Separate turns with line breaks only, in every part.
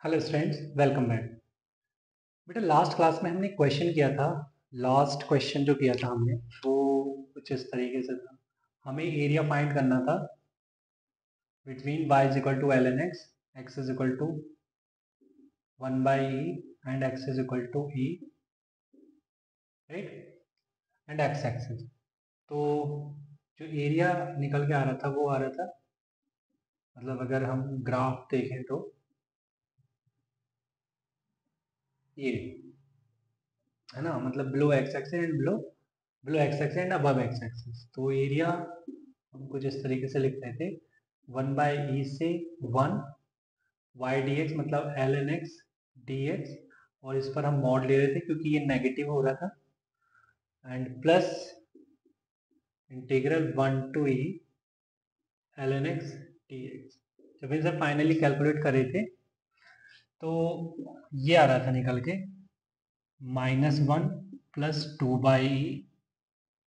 Hello students, welcome back. बेटा last class में हमने क्वेश्चन किया था। लास्ट क्वेश्चन जो किया था हमने वो कुछ इस तरीके से था। हमें एरिया फाइंड करना था between y is equal to L N X is equal to 1/e and x is equal to e, right, and x axis. तो जो एरिया निकल के आ रहा था वो आ रहा था, मतलब अगर हम ग्राफ देखें तो ये है ना, मतलब below x axis and below x axis and above x axis. तो एरिया हम कुछ इस तरीके से लिख रहे थे, 1/e से 1 y dx, मतलब l N x d x, और इस पर हम मॉड ले रहे थे क्योंकि ये नेगेटिव हो रहा था, and plus integral 1 to e l N x d x. जब इसे फाइनली कैलकुलेट कर रहे थे तो ये आ रहा था निकल के -1 प्लस 2/e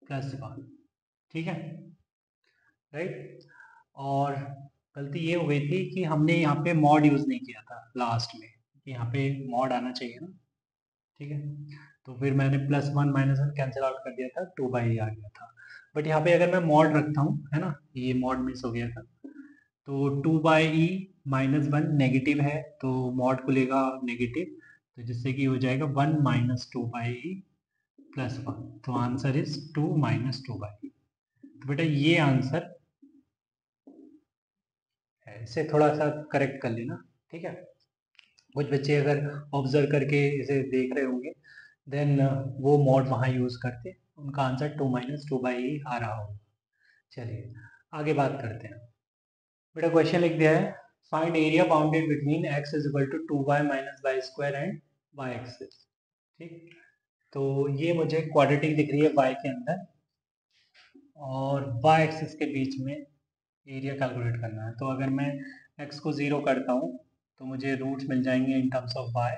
प्लस 1, ठीक है, राइट। और गलती ये हो गई थी कि हमने यहाँ पे मॉड यूज़ नहीं किया था लास्ट में, यहाँ पे मॉड आना चाहिए ना, ठीक है। तो फिर मैंने +1 -1 कैंसिल आउट कर दिया था, 2/e आ गया था। बट यहाँ पे अगर मैं मॉड रखता हूँ, है ना, ये मॉड मिस हो गया था, तो 2/e -1 नेगेटिव है तो मॉड को लेगा नेगेटिव, तो जिससे कि हो जाएगा 1 - 2/e प्लस 1। तो आंसर इज 2 - 2/e। तो बेटा ये आंसर है, इसे थोड़ा सा करेक्ट कर लेना, ठीक है। कुछ बच्चे अगर ऑब्जर्व करके इसे देख रहे होंगे देन वो मॉड वहाँ यूज़ करते, उनका आंसर 2 - 2/e आ रहा होगा। चलिए आगे बात करते हैं। बेटा क्वेश्चन लिख दिया है, find area bounded between x is equal to 2y - y² and y axis. ठीक, तो ये मुझे क्वाड्रेटिक दिख रही है y के अंदर, और y एक्सिस के बीच में एरिया कैलकुलेट करना है। तो अगर मैं x को 0 करता हूँ तो मुझे रूट्स मिल जाएंगे इन टर्म्स ऑफ y।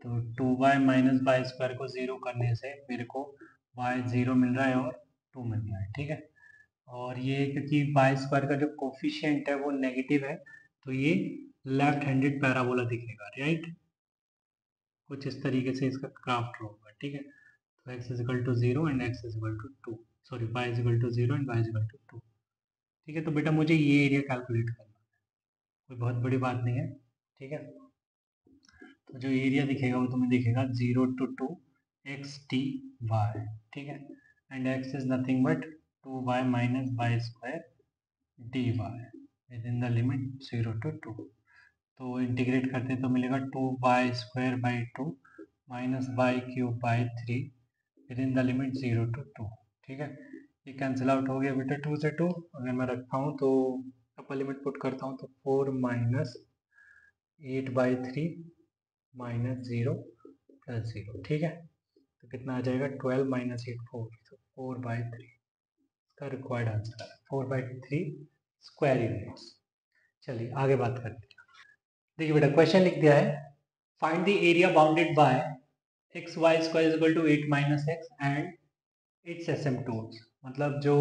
तो 2y - y² को 0 करने से मेरे को y 0 मिल रहा है और 2 मिल रहा है, ठीक है। और ये क्योंकि y² का जो कोफिशिएंट है वो नेगेटिव है, तो ये लेफ्ट हैंडेड पैराबोला दिखेगा, राइट। कुछ इस तरीके से इसका ग्राफ ड्रॉ होगा, ठीक है। तो x is equal to 0 and x is equal to 2, sorry y is equal to 0 and y is equal to 2, ठीक है। तो बेटा मुझे ये एरिया कैलकुलेट करना है, कोई बहुत बड़ी बात नहीं है, ठीक है। तो जो एरिया दिखेगा वो तुम्हें दिखेगा 0 to 2 x t y, ठीक है, and x is nothing but 2y - y² dy with in the limit 0 to 2। तो इंटीग्रेट करते तो मिलेगा 2y² 2 - y³ 3 with in the limit 0 to 2, ठीक है। ये कैंसिल आउट हो गया बेटा 2 से 2, अगर मैं रखता हूँ तो अपर लिमिट पुट करता हूँ तो 4 - 8/3 -0 + 0, ठीक है। तो कितना आ जाएगा 12 - 8 4, तो 4/3 इसका रिक्वायर्ड आंसर है, 4/3 स्क्वायर यूनिट्स। चलिए आगे बात करते हैं। देखिए बेटा क्वेश्चन लिख दिया है, find the area bounded by xy² is equal to 8 - x and its asymptotes. मतलब जो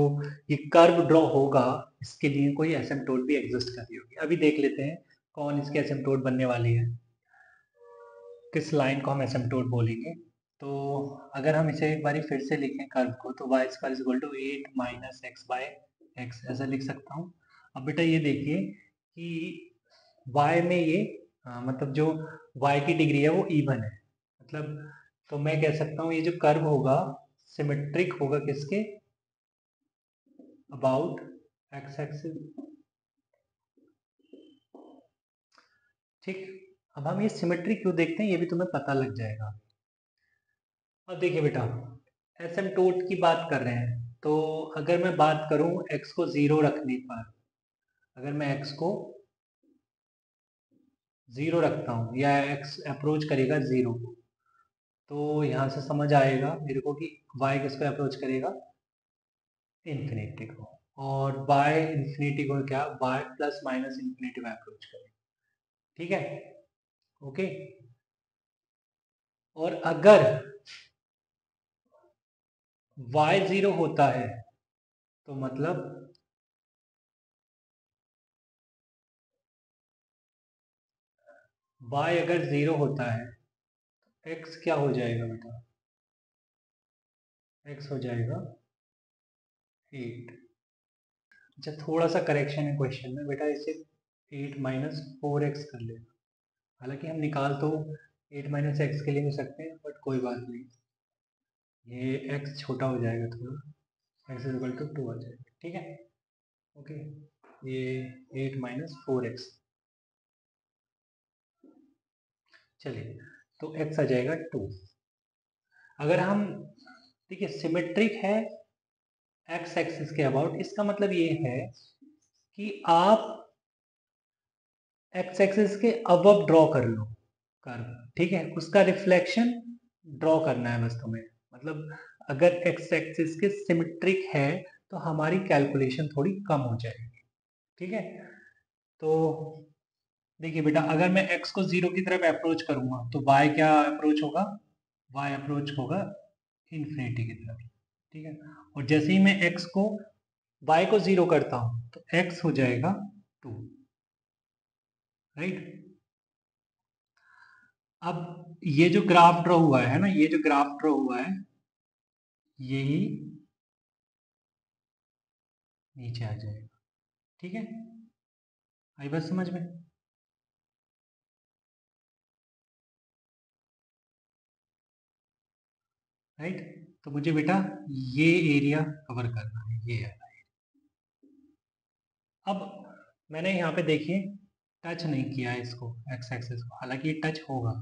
ये कर्व ड्रॉ होगा इसके लिए कोई एसिम्पटोट भी एग्जिस्ट कर रही होगी। अभी देख लेते हैं कौन इसके एसिम्पटोट बनने वाली है, किस लाइन को हम एसिम्पटोट बोलेंगे। तो अगर हम इसे एक बारी फिर से लिखें कर्व को, तो y² is equal to 8 - x/x ऐसा लिख सकता हूँ। अब बेटा ये देखिए कि y में ये मतलब जो y की डिग्री है वो इवन है, मतलब तो मैं कह सकता हूँ ये जो कर्व होगा सिमेट्रिक होगा किसके, अबाउट x एक्सिस, ठीक। अब हम ये सिमेट्री क्यों देखते हैं ये भी तुम्हें पता लग जाएगा। अब देखिए बेटा एसिम्पटोट की बात कर रहे हैं, तो अगर मैं बात करूं x को 0 रखने पर, अगर मैं x को 0 रखता हूं या x अप्रोच करेगा 0 को, तो यहाँ से समझ आएगा मेरे को कि y किस पे अप्रोच करेगा, इन्फिनिटी को, और y इन्फिनिटी को क्या, y प्लस माइनस इन्फिनिटी में अप्रोच करेगा, ठीक है, ओके। और अगर y 0 होता है तो मतलब y अगर 0 होता है तो x क्या हो जाएगा बेटा? x हो जाएगा 8। अच्छा, थोड़ा सा करेक्शन है क्वेश्चन में बेटा, इसे 8 माइनस 4x कर लेना। हालांकि हम निकाल तो 8 माइनस एक्स के लिए भी सकते हैं, बट कोई बात नहीं, ये x छोटा हो जाएगा थोड़ा, x इज इक्वल टू 2 आ जाएगा। ठीक है, ओके, ये 8 माइनस 4x, चलिए, तो x आ जाएगा 2। अगर हम, देखिए सिमेट्रिक है x एक्सिस के अबाउट, इसका मतलब ये है कि आप x एक्सिस के अबव ड्रॉ कर लो कर्व, ठीक है, उसका रिफ्लेक्शन ड्रॉ करना है बस तुम्हें। मतलब अगर x एक्सिस के सिमेट्रिक है तो हमारी कैलकुलेशन थोड़ी कम हो जाएगी। ठीक है, तो देखिए बेटा, अगर मैं x को 0 की तरफ अप्रोच करूंगा तो y क्या अप्रोच होगा? y अप्रोच होगा इन्फिनिटी की तरफ। ठीक है, और जैसे ही मैं x को y को 0 करता हूं तो x हो जाएगा 2, राइट। अब ये जो ग्राफ ड्रॉ हुआ है ना, ये जो ग्राफ ड्रॉ हुआ है यही नीचे आ जाएगा। ठीक है, आई बात समझ में? राइट, तो मुझे बेटा ये एरिया कवर करना है, ये है। अब मैंने यहाँ पे देखिए टच नहीं किया है इसको, एक्स एक्सिस को, हालांकि ये टच होगा।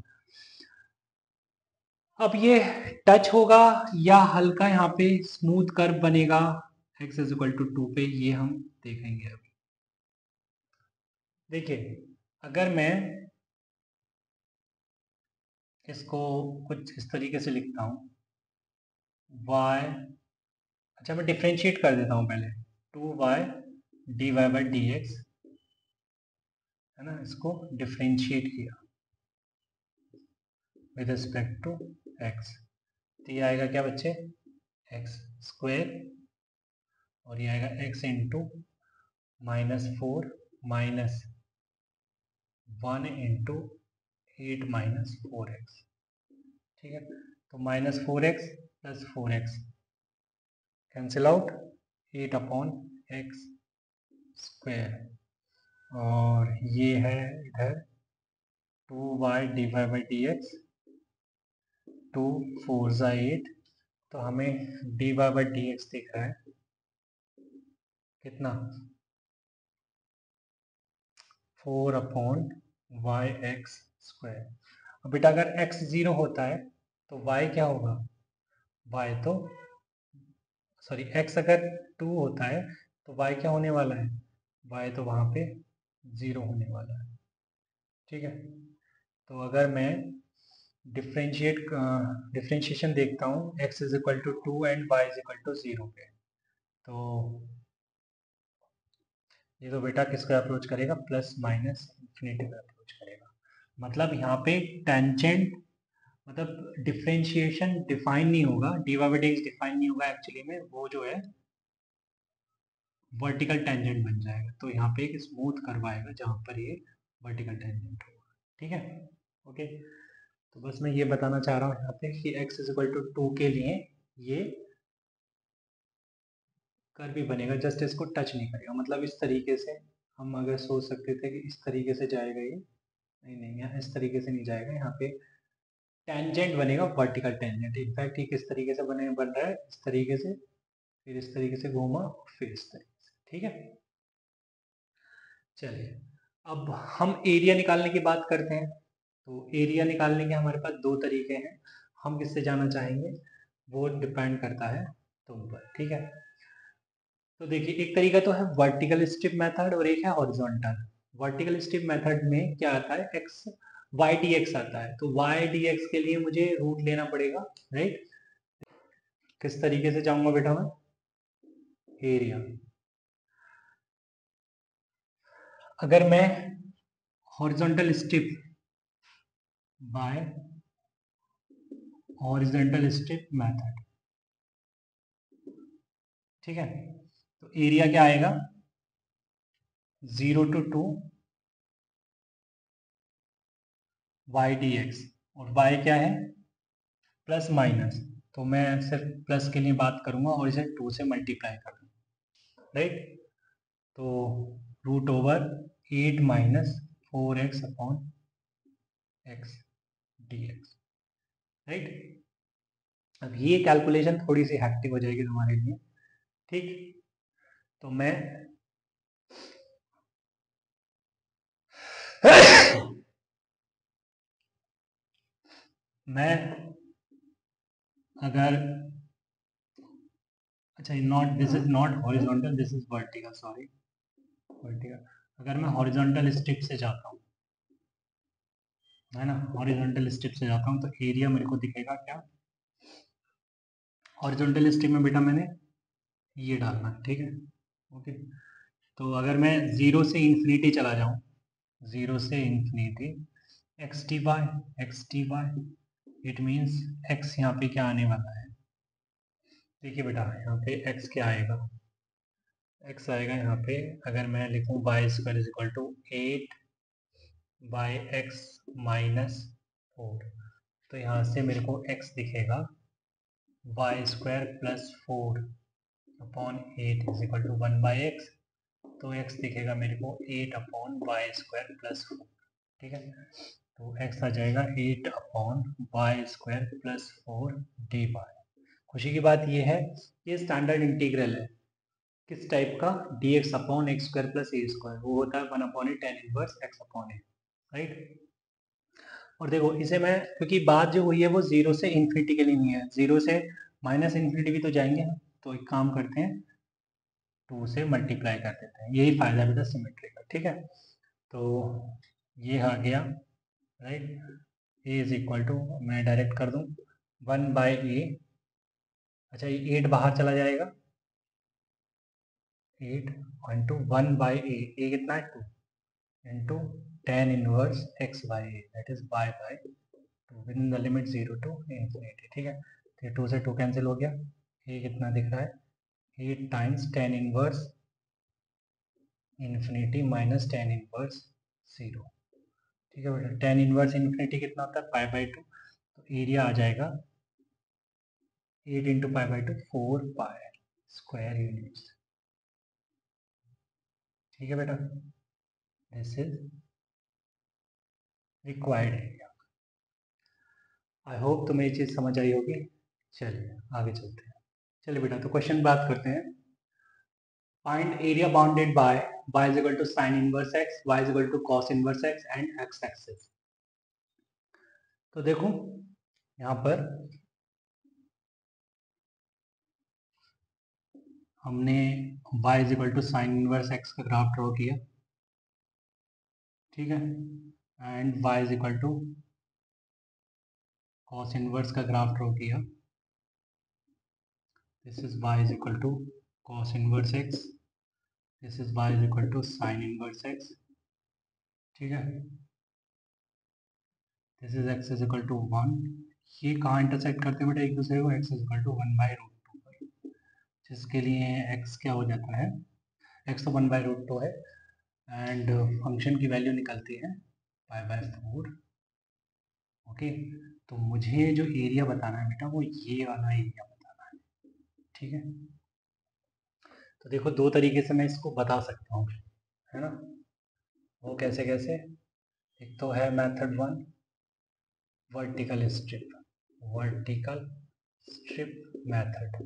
अब ये टच होगा या हल्का यहाँ पे स्मूथ कर्व बनेगा x इज इक्वल टू 2 पे, ये हम देखेंगे अभी। देखिए, अगर मैं इसको कुछ इस तरीके से लिखता हूँ, y, अच्छा मैं डिफ्रेंशिएट कर देता हूँ पहले, 2y dy by d x, है ना, इसको डिफ्रेंशिएट किया विद रिस्पेक्ट टू x, तो ये आएगा क्या बच्चे? एक्स स्क्वायर, और ये आएगा x into -4 minus 1 into 8 minus 4x। ठीक है, तो -4x plus 4x cancel out, 8 upon x square, और ये है इधर 2y d y by d x, 2 4 ज़ा 8, तो हमें d y by d x दिख रहा है कितना? 4 अपॉन वाई एक्स स्क्वायर। अब बेटा अगर x 0 होता है तो y क्या होगा? y तो, सॉरी, x अगर 2 होता है तो y क्या होने वाला है? y तो वहाँ पे 0 होने वाला है। ठीक है, तो अगर मैं डिफ्रेंशिएशन देखता हूँ x is equal to 2 and y is equal to 0 पे, तो ये तो बेटा किसको अप्रोच करेगा? प्लस माइनस इन्फिनिटी पे अप्रोच करेगा। मतलब यहाँ पे टेंजेंट, मतलब डिफरेंशिएशन डिफाइन नहीं होगा, डिवाइडेक्स डिफाइन नहीं होगा एक्चुअली में, वो जो है वर्टिकल टेंजेंट बन जाएगा। तो यहाँ पे एक स्मूथ कर्व आएगा जहाँ पर ये वर्टिकल टेंजेंट होगा। ठीक है, ओके, तो बस मैं ये बताना चाह रहा हूँ यहाँ पे कि x इज इक्वल टू 2 के लिए ये कर्व भी बनेगा, जस्ट इसको टच नहीं करेगा। मतलब इस तरीके से हम अगर सोच सकते थे कि इस तरीके से जाएगा ये, नहीं नहीं, यहाँ इस तरीके से नहीं जाएगा, यहाँ पे टेंजेंट बनेगा, वर्टिकल टेंजेंट। इनफैक्ट ये किस तरीके से बन रहा है, इस तरीके से, फिर इस तरीके से घूमा, फिर इस तरीके से। ठीक है, चलिए, अब हम एरिया निकालने की बात करते हैं। तो एरिया निकालने के हमारे पास दो तरीके हैं, हम किससे जाना चाहेंगे वो डिपेंड करता है तुम पर। ठीक है, तो देखिए, एक तरीका तो है वर्टिकल स्ट्रिप मेथड और एक है हॉरिजॉन्टल। वर्टिकल स्ट्रिप मेथड में क्या आता है, एक्स वाई डी एक्स आता है, तो वाई डी एक्स के लिए मुझे रूट लेना पड़ेगा, राइट। किस तरीके से जाऊंगा बेटा मैं? एरिया, अगर मैं horizontal strip bye horizontal strip method, ठीक है, तो एरिया क्या आएगा? 0 to 2 वाई डी एक्स, और वाई क्या है, प्लस माइनस, तो मैं सिर्फ प्लस के लिए बात करूंगा और इसे 2 से मल्टीप्लाई कर दूँ, राइट। तो root over 8 minus 4x upon x d x, right. अब ये कैलकुलेशन थोड़ी सी हैक्टिक हो जाएगी तुम्हारे लिए, ठीक। तो मैं मैं अगर, अच्छा not, this is not horizontal, this is vertical, sorry vertical. अगर मैं हॉरिजॉन्टल स्ट्रिप से जाता हूँ, है ना, हॉरिजॉन्टल स्ट्रिप से जाता हूँ तो एरिया मेरे को दिखेगा क्या, हॉरिजॉन्टल स्ट्रिप में बेटा मैंने ये डालना है, ठीक है, ओके। तो अगर मैं जीरो से इन्फिनिटी चला जाऊँ, जीरो से infinity x t y, it means x यहाँ पे क्या आने वाला है, देखिए बेटा यहाँ पे एक्स क्या आएगा, एक्स आएगा यहाँ पे, अगर मैं लिखूँ y square is equal to 8 by x minus 4, तो यहाँ से मेरे को एक्स दिखेगा y square plus 4 upon 8 is equal to 1 by x, तो एक्स दिखेगा मेरे को 8 अपॉन वाई स्क्वायर प्लस 4, ठीक है। तो एक्स आ जाएगा 8 upon y square plus 4 d y. खुशी की बात ये है, ये स्टैंडर्ड इंटीग्रल है, किस टाइप का, D X upon x square plus A square, वो होता है 1 upon A tan inverse X upon A, right. और देखो इसे मैं, क्योंकि बात जो हुई है वो जीरो से इन्फिनिटी के लिए नहीं है, जीरो से माइनस इन्फिनिटी भी तो जाएंगे, तो एक काम करते हैं 2 से मल्टीप्लाई कर देते हैं, यही फायदा है बेटा सिमेट्री का, ठीक है। तो ये आ गया, right, A is equal to, मैं डायरेक्ट कर दूं 1 बाई ए, अच्छा ये 8 बाहर चला जाएगा, 8 इंटू 1 बाई ए कितना है 2 into tan inverse x by A, that is by by 2 with in the limit 0 to infinity, ठीक है। तो ये 2 से 2 कैंसिल हो गया, ये कितना दिख रहा है 8 times tan inverse infinity minus tan inverse 0, ठीक है बेटा। टेन इनवर्स इन्फिनिटी कितना होता है पाई बाई 2, तो एरिया आ जाएगा 8 into pi by 2 4 pi square units, ठीक है बेटा, this is required area. I hope तुम्हें ये चीज़ समझ आई होगी। चलिए आगे चलते हैं, चलिए बेटा तो क्वेश्चन बात करते हैं। Find area bounded bye y is equal to sin inverse x, y is equal to cos inverse x and x axis। तो देखो यहाँ पर हमने y is equal to sin inverse x का ग्राफ ड्रॉ किया, ठीक है, and y is equal to cos inverse का ग्राफ ड्रॉ किया, this is y is equal to cos inverse x, this is y is equal to sin inverse x, ठीक है, this is x is equal to 1, ये कहाँ intersect करते हैं बेटा एक दूसरे को, x is equal to 1 by root 2 पर, जिसके लिए x क्या हो जाता है, x तो 1 by root 2 है, एंड फंक्शन की वैल्यू निकलती है पाई बाय 4, ओके। तो मुझे जो एरिया बताना है बेटा वो ये वाला एरिया बताना है, ठीक है। तो देखो दो तरीके से मैं इसको बता सकता हूँ, है ना, वो कैसे कैसे, एक तो है method 1 vertical strip, vertical strip method,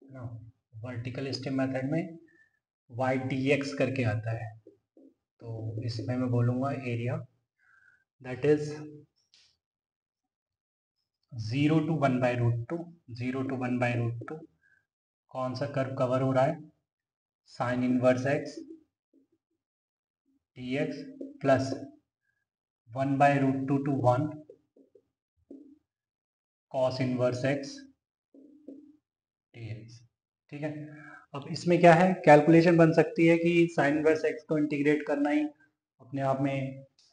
है ना, वर्टिकल स्ट्रिप मेथड में वाई डी एक्स करके आता है, तो इसमें मैं बोलूँगा area that is 0 to 1 by root 2, 0 to 1 by root 2, कौन सा कर्व कवर हो रहा है, sine inverse x d x plus 1 by root 2 to 1 cos inverse x d x, ठीक है। अब इसमें क्या है, कैलकुलेशन बन सकती है कि साइन इनवर्स एक्स को इंटीग्रेट करना ही अपने आप में,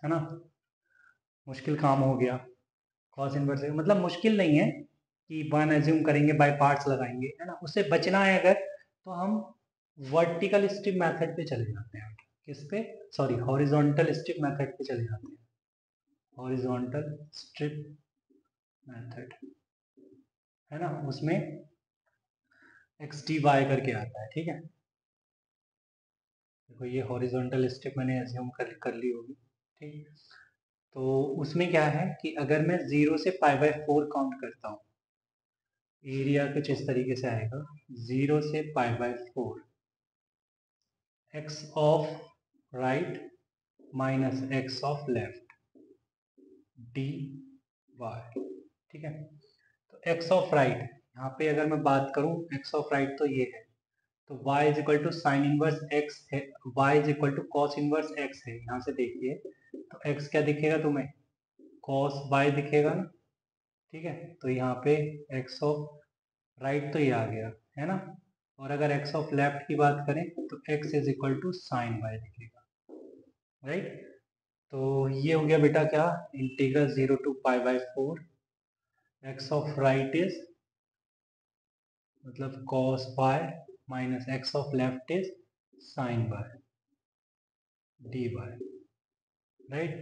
है ना, मुश्किल काम हो गया, कॉस इनवर्स एक्स मतलब मुश्किल नहीं है कि वन एज्यूम करेंगे बाय पार्ट्स लगाएंगे, है ना, उससे बचना है अगर, तो हम वर्टिकल स्ट्रिप मेथड पे चले जाते हैं, किस पे, सॉरी हॉरिजॉन्टल स्ट्रिप मेथड पे चले जाते हैं, हॉरिजॉन्टल स्ट्रिप मेथड है ना, उसमें एक्स डी वाई करके आता है, ठीक है। देखो ये हॉरिजॉन्टल स्ट्रिप मैंने एज्यूम कर ली होगी, ठीक। तो उसमें क्या है कि अगर मैं 0 से π/4 काउंट करता हूँ, एरिया कुछ इस तरीके से आएगा, 0 से π/4 X of right minus X of left D Y, ठीक है। तो एक्स ऑफ राइट, यहाँ पे अगर मैं बात करूँ एक्स ऑफ राइट तो ये है, तो y is equal to sine inverse x है, y is equal to cos inverse x है। यहाँ से देखिए तो x क्या दिखेगा तुम्हें, कॉस y दिखेगा ना, ठीक है। तो यहाँ पे x ऑफ राइट तो ये आ गया है ना, और अगर x ऑफ लेफ्ट की बात करें तो x is equal to sine y दिखेगा, राइट। तो ये हो गया बेटा क्या, integral 0 to π/4 X of right is मतलब cos y minus X of left is sine y dy, right.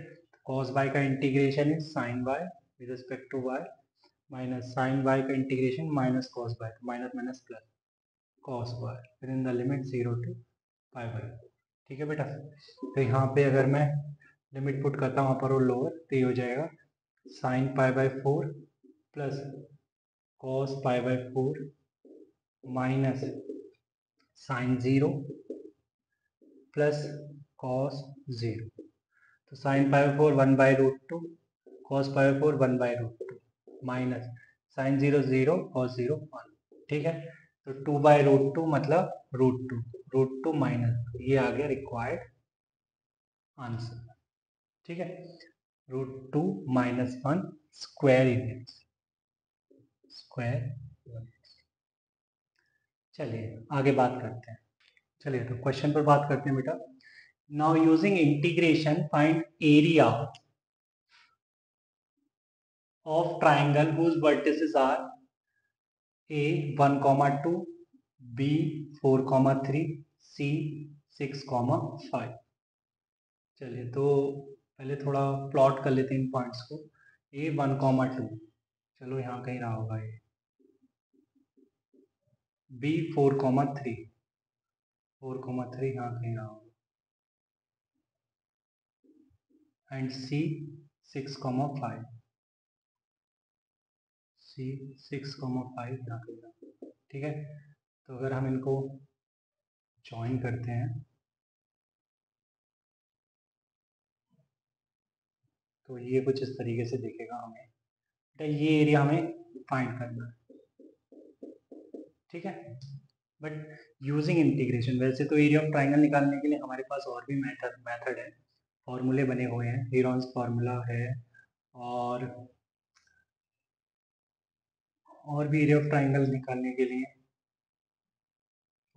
cos y का integration is sin y with respect to y minus sin y का integration minus cos y, minus minus plus cos y फिर इन the limit 0 to π/4, ठीक है बेटा। तो यहाँ पे अगर मैं लिमिट पुट करता हूँ अपर और लोअर तो ये हो जाएगा sin π/4 plus cos π/4 minus sin 0 plus cos 0। तो sin π/4 1/√2 cos π/4 1/√2 minus sin 0 0 cos 0 1, ठीक है। तो 2/√2 मतलब √2, √2 माइनस ये आ गया रिक्वायर्ड आंसर, ठीक है। √2 माइनस 1 स्क्वायर यूनिट्स, स्क्वायर। चलिए आगे बात करते हैं, चलिए तो क्वेश्चन पर बात करते हैं बेटा। Now using integration find area of triangle whose vertices are a 1,2, b 4,3, c 6,5। चलिए तो पहले थोड़ा प्लॉट कर लेते हैं इन पॉइंट्स को। a 1,2 चलो यहाँ कहीं रहा होगा ये, b 4,3 यहाँ कहीं रहा होगा, एंड c 6,5 c 6,5 यहाँ कहीं रहा होगा, ठीक है। तो अगर हम इनको ज्वाइन करते हैं तो ये कुछ इस तरीके से दिखेगा हमें, ये एरिया हमें फाइंड करना है, ठीक है। बट यूजिंग इंटीग्रेशन, वैसे तो एरिया ऑफ ट्राइंगल निकालने के लिए हमारे पास और भी मेथड है, फॉर्मूले बने हुए हैं, हीरोन्स फार्मूला है और भी एरिया ऑफ ट्राइंगल निकालने के लिए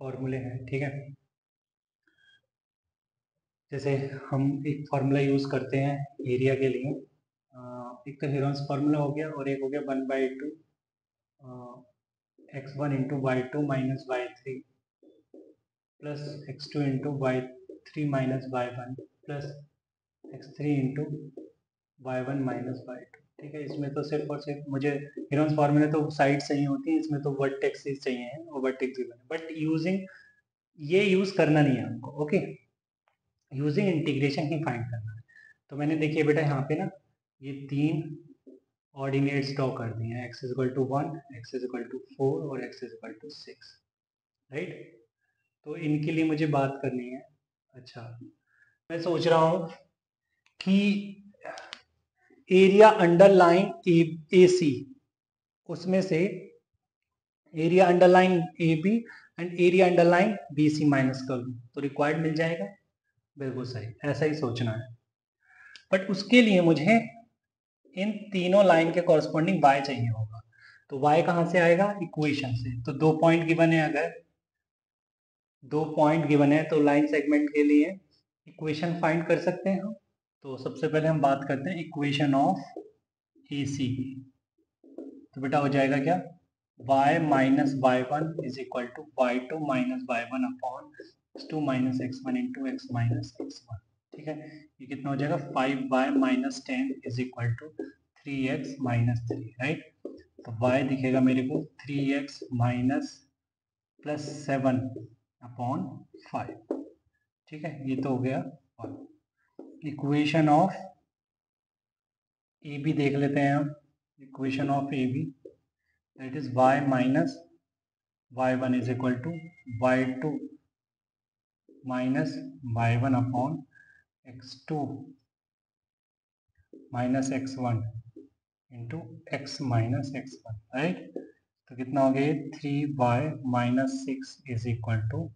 फॉर्मूले हैं, ठीक है। जैसे हम एक फार्मूला यूज करते हैं एरिया के लिए, एक तो हीरोन्स फार्मूला हो गया और एक हो गया 1/2 x1 into y2 minus y3 plus x2 into y3 minus y1 plus x3 into y1 minus y2, ठीक है। इसमें तो सिर्फ और सिर्फ मुझे हीरोन्स फार्मूले तो साइड चाहिए होती है, इसमें तो वर्टेक्सेस चाहिए हैं और वर्टेक्स भी बने, बट यूजिंग ये यूज करना नहीं है हमको, ओके। यूजिंग इंटीग्रेशन ही फाइंड करना है। तो मैंने देखिए बेटा यहाँ पे ना ये 3 ऑर्डिनेट्स ड्रॉ कर दिए हैं, x is equal to 1, x is equal to 4 और x is equal to 6, right. तो इनके लिए मुझे बात करनी है। अच्छा मैं सोच रहा हूँ कि एरिया अंडरलाइन ए सी, उसमें से area underline A B and area underline B C minus कर दूँ तो रिक्वायर्ड मिल जाएगा, बिल्कुल सही, ऐसा ही सोचना है। बट उसके लिए मुझे इन तीनों लाइन के कॉरस्पॉन्डिंग y चाहिए होगा, तो y कहाँ से आएगा, इक्वेशन से। तो 2 पॉइंट गिवन है, अगर 2 पॉइंट गिवन है तो लाइन सेगमेंट के लिए इक्वेशन फाइंड कर सकते हैं हम। तो सबसे पहले हम बात करते हैं इक्वेशन ऑफ ए सी की। तो बेटा हो जाएगा क्या, y minus y1 is equal to y2 minus y1 upon x2 minus x1 into x minus x1, ठीक है, ये कितना हो जाएगा 5y-10 is equal to 3x-3, right. तो y दिखेगा मेरे को 3x माइनस प्लस 7/5, ठीक है, ये तो हो गया। इक्वेशन ऑफ ए बी देख लेते हैं हम। Equation of A B that is y minus y1 is equal to y2 minus y1/x2 minus x1 into x minus x1, right. तो कितना हो गया 3y-6 is equal to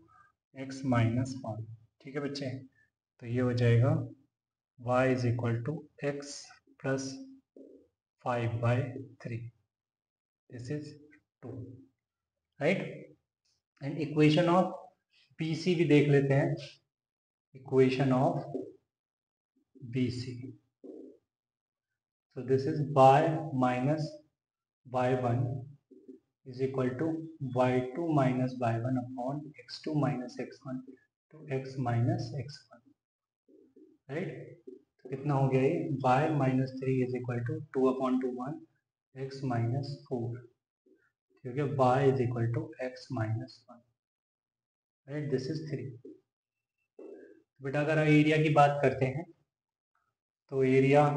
x minus 1, ठीक है बच्चे। तो ये हो जाएगा y is equal to x plus 5/3, this is 2, right. And equation of BC भी देख लेते हैं। Equation of BC, so this is y minus y1 is equal to y2 minus y1 upon x2 minus x1 to x minus x1, right. तो कितना हो गया ये y minus 3 is equal to 2/1 x minus 4, ठीक है, y is equal to x minus 1, right, this is 3। बेटा अगर area की बात करते हैं तो एरिया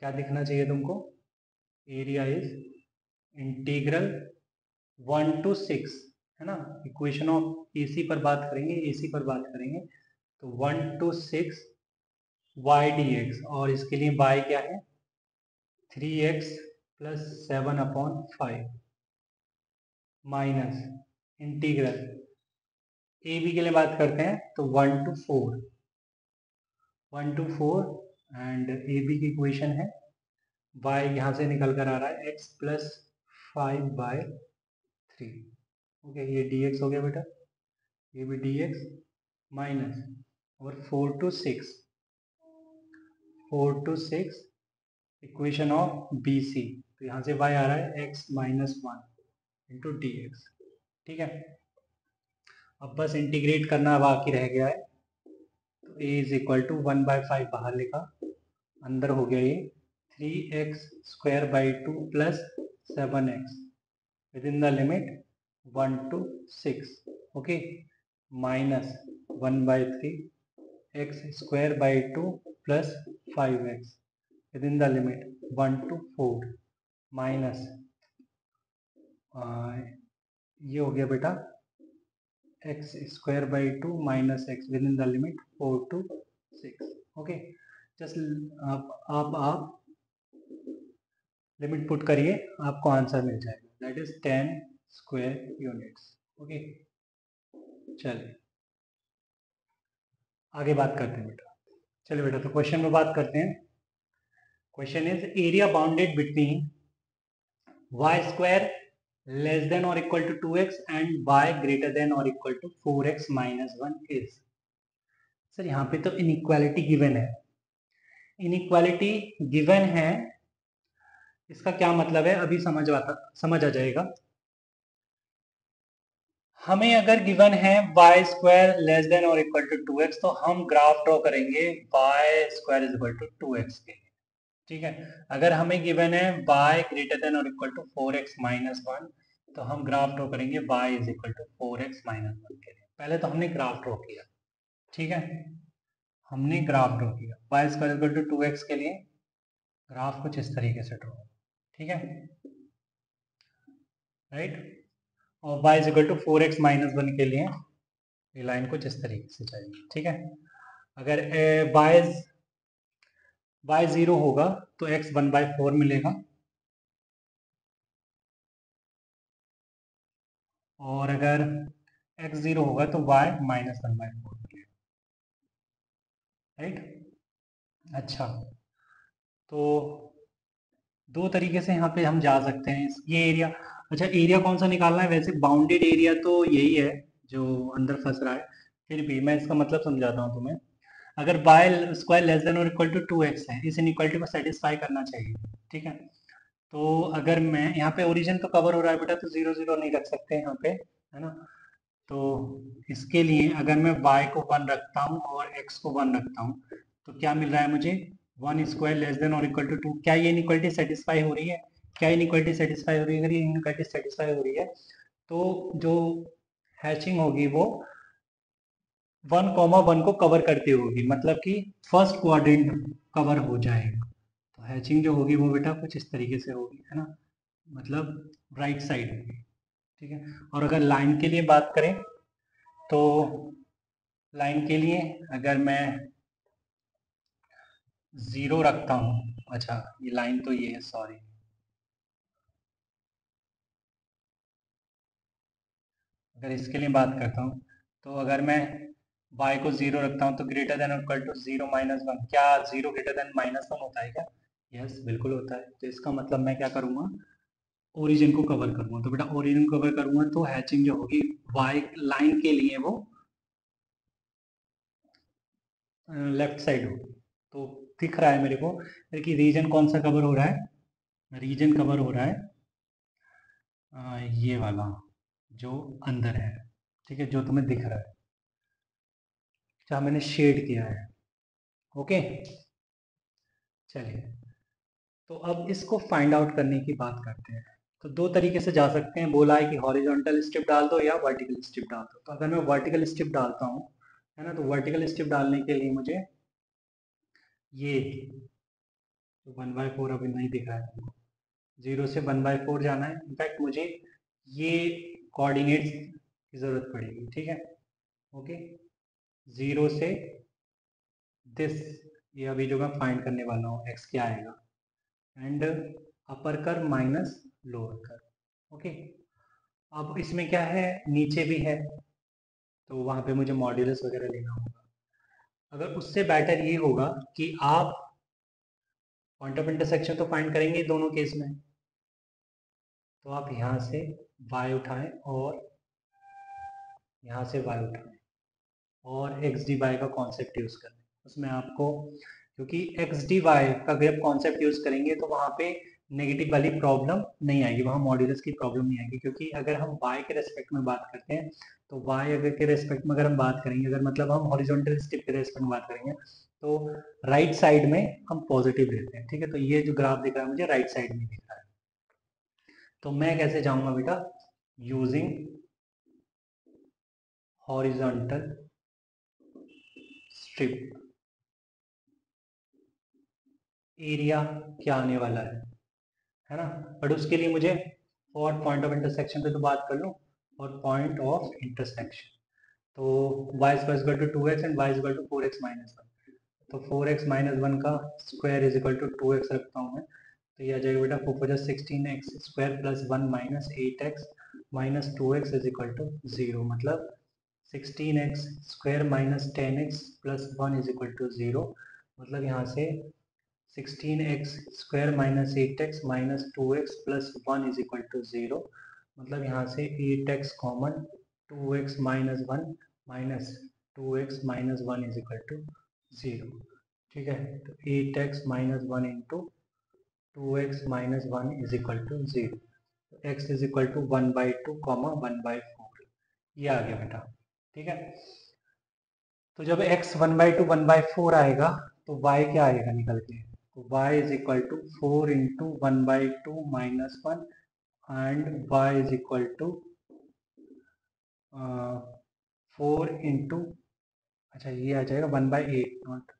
क्या दिखना चाहिए तुमको, एरिया इज इंटीग्रल 1 to 6, है ना। इक्वेशन ऑफ AC पर बात करेंगे, AC पर बात करेंगे तो 1 to 6 y dx, और इसके लिए y क्या है 3x plus 7/5 minus integral AB के लिए बात करते हैं तो 1 to 4 एंड AB की इक्वेशन है y यहाँ से निकल कर आ रहा है x प्लस 5/3, ओके, ये dx हो गया बेटा, ये भी dx माइनस और 4 to 6 इक्वेशन ऑफ BC, तो यहाँ से y आ रहा है x माइनस 1 इंटू dx, ठीक है। अब बस इंटीग्रेट करना बाकी रह गया है, तो a इज इक्वल टू 1/5 बाहर लिखा, अंदर हो गया ये 3x² 2 plus 7x with in the limit 1 to 6, okay, minus 1/3 x² 2 plus 5x with in the limit 1 to 4 minus ये हो गया बेटा x² 2 minus x with in the limit 4 to 6, okay. Just आप लिमिट पुट करिए, आपको answer मिल जाएगा, that is 10 square units, okay. चलिए आगे बात करते हैं बेटा। चलिए बेटा, तो क्वेश्चन में बात करते हैं। Question is area bounded between y² less than or equal to 2x and y greater than or equal to 4x minus 1 is। Sir यहाँ पे तो इनइक्वालिटी गिवन है, इनइक्वालिटी गिवन है, इसका क्या मतलब है अभी समझ आ जाएगा। हमें अगर गिवन है y² लेस देन और इक्वल टू 2x, तो हम ग्राफ ड्रॉ करेंगे y² is equal to 2x के लिए, ठीक है। अगर हमें गिवन है y ग्रेटर देन और इक्वल टू 4x माइनस 1, तो हम ग्राफ ड्रॉ करेंगे y is equal to 4x minus 1 के लिए। पहले तो हमने ग्राफ ड्रॉ किया, ठीक है, हमने ग्राफ ड्रॉ किया y² इक्वल टू 2x के लिए, ग्राफ कुछ इस तरीके से ड्रॉ, ठीक है, राइट। और y is equal to 4x minus 1 के लिए ये लाइन कुछ इस तरीके से चाहिए, ठीक है। अगर y 0 होगा तो x 1/4 मिलेगा, और अगर x 0 होगा तो y माइनस 1/4 मिलेगा, राइट। अच्छा, तो दो तरीके से यहाँ पे हम जा सकते हैं, ये एरिया। अच्छा, एरिया कौन सा निकालना है, वैसे बाउंडेड एरिया तो यही है जो अंदर फंस रहा है, फिर भी मैं इसका मतलब समझाता हूँ तुम्हें। अगर y² लेस देन और इक्वल टू 2x है, इस इनइक्वालिटी को सेटिस्फाई करना चाहिए, ठीक है। तो अगर मैं यहाँ पे ओरिजिन तो कवर हो रहा है बेटा, तो 0 0 नहीं रख सकते यहाँ पे, है ना। तो इसके लिए अगर मैं y को 1 रखता हूँ और x को 1 रखता हूँ तो क्या मिल रहा है मुझे, 1² लेस देन और इक्वल टू 2। क्या ये इनइक्वालिटी सेटिस्फाई हो रही है? क्या इनइक्वालिटी सेटिस्फाई हो रही है? अगर ये इनइक्वालिटी सेटिस्फाई हो रही है तो जो हैचिंग होगी वो 1,1 को कवर करती होगी, मतलब कि फर्स्ट क्वाड्रेंट कवर हो जाएगा। तो हैचिंग जो होगी वो बेटा कुछ इस तरीके से होगी, है ना, मतलब राइट साइड होगी, ठीक है। और अगर लाइन के लिए बात करें तो लाइन के लिए अगर मैं 0 रखता हूँ, अच्छा ये लाइन तो ये है, सॉरी, अगर इसके लिए बात करता हूँ तो अगर मैं y को 0 रखता हूँ तो ग्रेटर देन इक्वल टू 0 -1, क्या 0 ग्रेटर देन -1 होता है क्या? यस बिल्कुल होता है। तो इसका मतलब मैं क्या करूँगा, ओरिजिन को कवर करूँगा। तो बेटा ओरिजिन को कवर करूँगा तो हैचिंग जो होगी y लाइन के लिए वो लेफ्ट साइड होगी। तो दिख रहा है मेरे को कि रीजन कौन सा कवर हो रहा है, रीजन कवर हो रहा है ये वाला जो अंदर है, ठीक है, जो तुम्हें दिख रहा है, जहाँ मैंने शेड किया है। ओके चलिए, तो अब इसको फाइंड आउट करने की बात करते हैं। तो दो तरीके से जा सकते हैं, बोला है कि हॉरिजॉन्टल स्ट्रिप डाल दो या वर्टिकल स्ट्रिप डाल दो। तो अगर मैं वर्टिकल स्ट्रिप डालता हूँ, है ना, तो वर्टिकल स्ट्रिप डालने के लिए मुझे ये तो 1/4 अभी नहीं दिख रहा है तुमको, 0 से 1/4 जाना है। इनफैक्ट मुझे ये कोऑर्डिनेट्स की जरूरत पड़ेगी, ठीक है। ओके 0 से दिस, ये अभी जो मैं फाइंड करने वाला हूँ एक्स क्या आएगा, एंड अपर कर माइनस लोअर कर। ओके अब इसमें क्या है, नीचे भी है तो वहां पे मुझे मॉड्यूलस वगैरह लेना होगा। अगर उससे बेटर ये होगा कि आप पॉइंट ऑफ इंटरसेक्शन तो फाइंड करेंगे दोनों केस में, तो आप यहाँ से y उठाएं और यहाँ से y उठाएं और एक्स डी वाई का कॉन्सेप्ट यूज करें उसमें आपको, क्योंकि एक्स डी वाई का अगर आप कॉन्सेप्ट यूज करेंगे तो वहाँ पे नेगेटिव वाली प्रॉब्लम नहीं आएगी, वहाँ मॉड्यूलस की प्रॉब्लम नहीं आएगी। क्योंकि अगर हम y के रेस्पेक्ट में बात करते हैं तो y अगर के रेस्पेक्ट में अगर हम बात करेंगे, अगर मतलब हम हॉरिजॉन्टल स्ट्रिप के रेस्पेक्ट में बात करेंगे तो राइट साइड में हम पॉजिटिव लेते हैं, ठीक है। तो ये जो ग्राफ दिख रहा है मुझे राइट साइड में दिख रहा है। तो मैं कैसे जाऊंगा बेटा, यूजिंग हॉरिजॉन्टल स्ट्रिप, एरिया क्या आने वाला है ना। बट उसके लिए मुझे और पॉइंट ऑफ इंटरसेक्शन पे तो बात कर लूँ, और पॉइंट ऑफ इंटरसेक्शन तो y is equal to 2x and y is equal to 4x minus 1। तो 4x माइनस 1 का square is equal to 2x रखता हूँ मैं, तो ये आ जाएगा बेटा 4 16x square plus 1 minus 8x minus 2x is equal to 0, मतलब 16x square minus 10x plus 1 is equal to 0। मतलब यहाँ से 16x square minus 8x minus 2x plus 1 is equal to 0। मतलब यहाँ से 8x common, 2x minus 1 minus 2x minus 1 is equal to 0, ठीक है। तो 8x minus 1 into 2x minus 1 is equal to 0। तो x is equal to 1/2 comma 1/4, ये आ गया बेटा, ठीक है। तो जब x 1/2 1/4 आएगा तो y क्या आएगा निकल के, तो y is equal to 4 into 1/2 minus 1 and y is equal to 4 into, अच्छा ये आ जाएगा 1/8, नॉट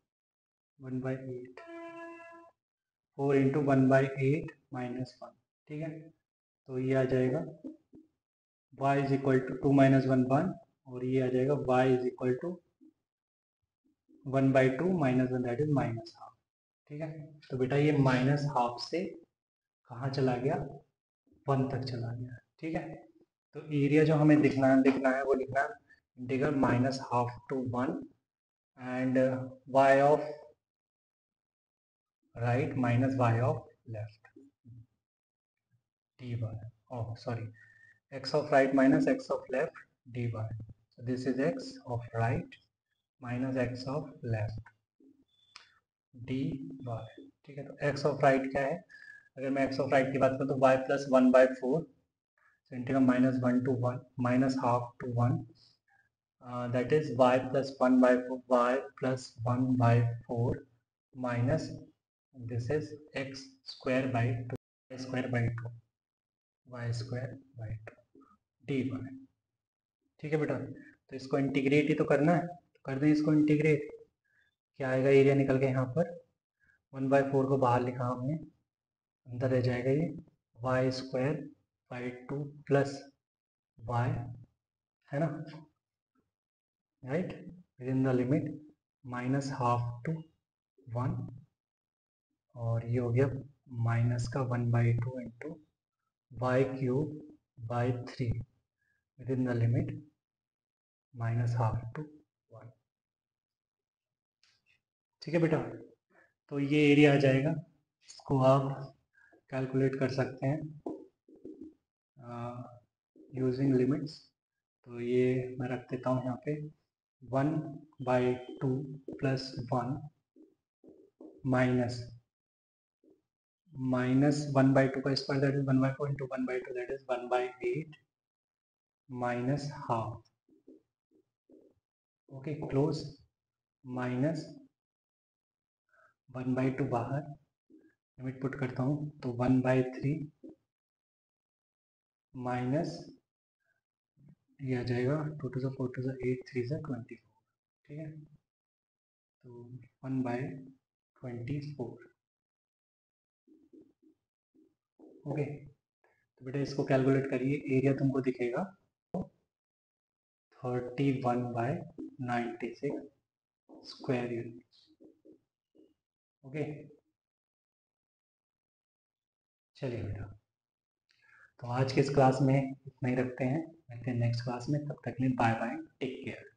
1/8, 4 इंटू 1/8 माइनस 1, ठीक है। तो ये आ जाएगा y is equal to 2 minus 1 1, और ये आ जाएगा y is equal to 1/2 minus 1 that is minus half, ठीक है। तो बेटा ये माइनस हाफ से कहाँ चला गया, 1 तक चला गया, ठीक है। तो एरिया जो हमें लिखना है वो लिखना है integral minus half to 1 and y of right minus y of left dy, oh sorry, x of right minus x of left dy, so this is x of right minus x of left dy, ठीक है। तो x of right क्या है, अगर मैं x of right की बात करूँ तो y plus 1/4 integral minus 1 to 1 minus half to 1 that is y plus 1/4 y plus 1/4 minus this is x square by 2 square by 2 y square by 2 d Y. ठीक है बेटा, तो इसको इंटीग्रेट ही तो करना है, तो कर दें इसको इंटीग्रेट। क्या आएगा एरिया निकल के यहाँ पर 1/4 को बाहर लिखा हमने, अंदर रह जाएगा ये y square by 2 plus y, है ना, right, with in the limit -12 to 1, और ये हो गया माइनस का 1/2 into y cube by 3 with in the limit -12 to 1। ठीक है बेटा, तो ये एरिया आ जाएगा, इसको आप कैलकुलेट कर सकते हैं यूजिंग लिमिट्स। तो ये मैं रख देता हूँ यहाँ पे 1/2 प्लस 1 माइनस 1/2 का square that is 1/4 into 1/2 that is 1/8 minus half, okay close, minus 1/2 बाहर, लिमिट पुट करता हूँ तो 1/3 माइनस ये आ जाएगा 2 to the 4 to the 8 3 से 24। ठीक है, तो 1/24। ओके, तो बेटा इसको कैलकुलेट करिए, एरिया तुमको दिखेगा 31/96 स्क्वायर यूनिट। ओके, चलिए बेटा, तो आज के इस क्लास में इतना ही रखते हैं, मिलते हैं नेक्स्ट क्लास में, तब तक के लिए बाय बाय, टेक केयर।